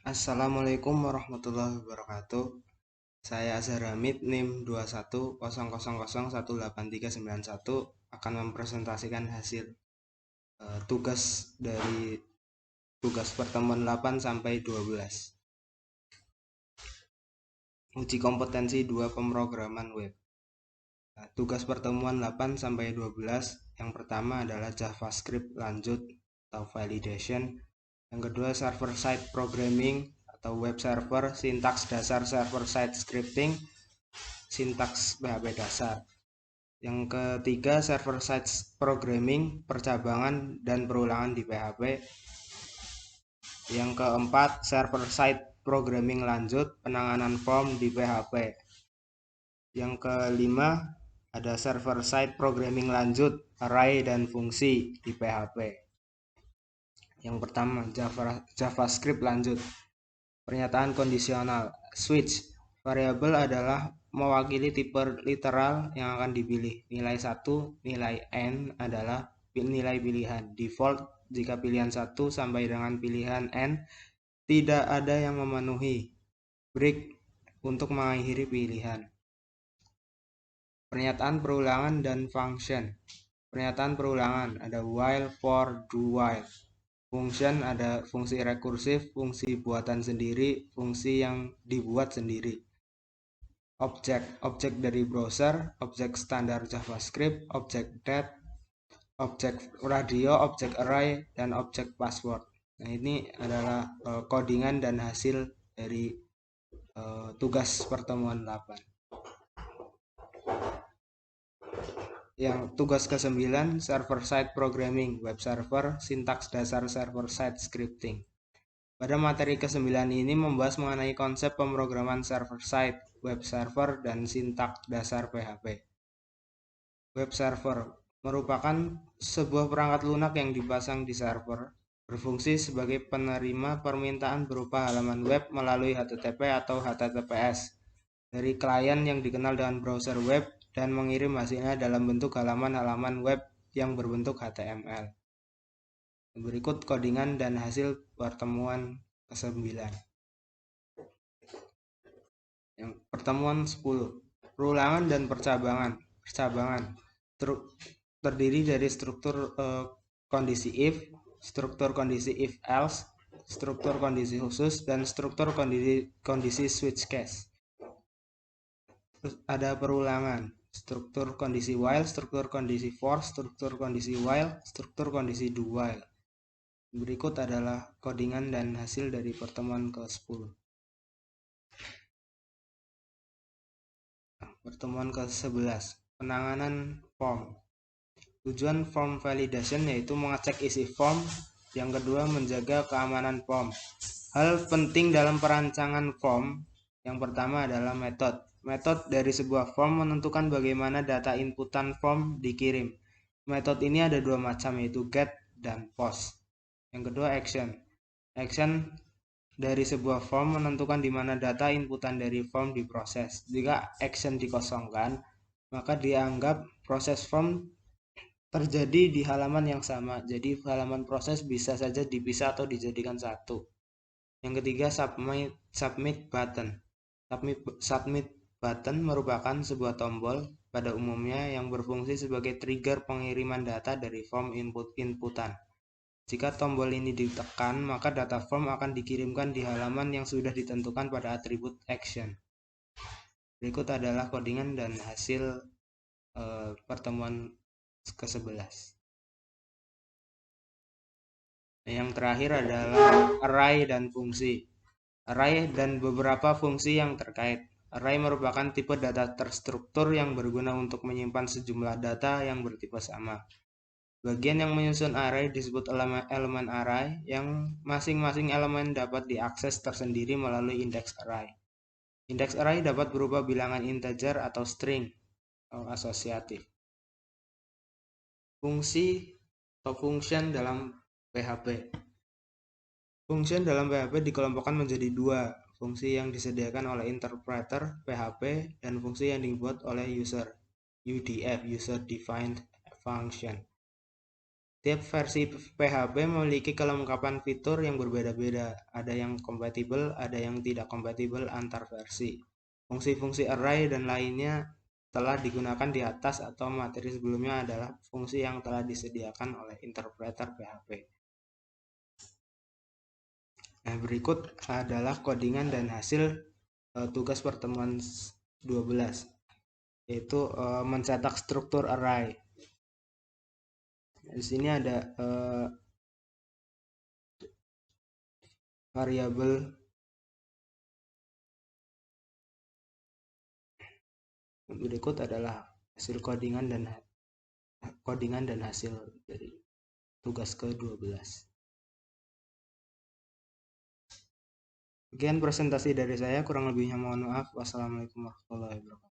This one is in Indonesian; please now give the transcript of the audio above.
Assalamualaikum warahmatullahi wabarakatuh. Saya Azhar Hamid, NIM 2100001831 akan mempresentasikan hasil tugas dari tugas pertemuan 8 sampai 12. Uji kompetensi 2 pemrograman web. Tugas pertemuan 8 sampai 12 yang pertama adalah JavaScript lanjut atau validation. Yang kedua server side programming atau web server, sintaks dasar server side scripting, sintaks PHP dasar. Yang ketiga server side programming, percabangan dan perulangan di PHP. Yang keempat server side programming lanjut, penanganan form di PHP. Yang kelima ada server side programming lanjut, array dan fungsi di PHP. Yang pertama JavaScript lanjut. Pernyataan kondisional. Switch. Variabel adalah mewakili tipe literal yang akan dipilih. Nilai 1, nilai n adalah nilai pilihan. Default jika pilihan 1 sampai dengan pilihan n tidak ada yang memenuhi. Break untuk mengakhiri pilihan. Pernyataan perulangan dan function. Pernyataan perulangan ada while, for, do while. Function ada fungsi rekursif, fungsi buatan sendiri, fungsi yang dibuat sendiri. Objek dari browser, objek standar JavaScript, objek that, objek radio, objek array, dan objek password. Nah, ini adalah codingan dan hasil dari tugas pertemuan 8. Yang tugas ke-9 server side programming, web server, sintaks dasar server side scripting. Pada materi ke-9 ini membahas mengenai konsep pemrograman server side, web server, dan sintaks dasar PHP. Web server merupakan sebuah perangkat lunak yang dipasang di server, berfungsi sebagai penerima permintaan berupa halaman web melalui HTTP atau HTTPS dari klien yang dikenal dengan browser web dan mengirim hasilnya dalam bentuk halaman-halaman web yang berbentuk HTML. Berikut codingan dan hasil pertemuan ke-9. Yang pertemuan 10. Perulangan dan percabangan. Terdiri dari struktur kondisi if, struktur kondisi if else, struktur kondisi khusus, dan struktur kondisi switch case. Terus ada perulangan, struktur kondisi while, struktur kondisi for, struktur kondisi while, struktur kondisi do while. Berikut adalah codingan dan hasil dari pertemuan ke-10. Pertemuan ke-11, penanganan form. Tujuan form validation yaitu mengecek isi form. Yang kedua, menjaga keamanan form. Hal penting dalam perancangan form yang pertama adalah metode. Metode dari sebuah form menentukan bagaimana data inputan form dikirim. Metode ini ada dua macam, yaitu get dan post. Yang kedua, action. Action dari sebuah form menentukan di mana data inputan dari form diproses. Jika action dikosongkan, maka dianggap proses form terjadi di halaman yang sama. Jadi halaman proses bisa saja dipisah atau dijadikan satu. Yang ketiga, submit button. Submit button merupakan sebuah tombol pada umumnya yang berfungsi sebagai trigger pengiriman data dari form inputan. Jika tombol ini ditekan, maka data form akan dikirimkan di halaman yang sudah ditentukan pada atribut action. Berikut adalah codingan dan hasil pertemuan ke-11. Yang terakhir adalah array dan fungsi. Array dan beberapa fungsi yang terkait. Array merupakan tipe data terstruktur yang berguna untuk menyimpan sejumlah data yang bertipe sama. Bagian yang menyusun array disebut elemen array, yang masing-masing elemen dapat diakses tersendiri melalui indeks array. Indeks array dapat berupa bilangan integer atau string atau asosiatif. Fungsi atau function dalam PHP. Function dalam PHP dikelompokkan menjadi dua, fungsi yang disediakan oleh interpreter PHP dan fungsi yang dibuat oleh user, UDF, User Defined Function. Tiap versi PHP memiliki kelengkapan fitur yang berbeda-beda. Ada yang kompatibel, ada yang tidak kompatibel antar versi. Fungsi-fungsi array dan lainnya telah digunakan di atas atau materi sebelumnya adalah fungsi yang telah disediakan oleh interpreter PHP. Nah, berikut adalah codingan dan hasil tugas pertemuan 12, yaitu mencetak struktur array. Di sini ada variabel berikut adalah hasil codingan dan hasil dari tugas ke-12. Sekian presentasi dari saya, kurang lebihnya mohon maaf. Wassalamualaikum warahmatullahi wabarakatuh.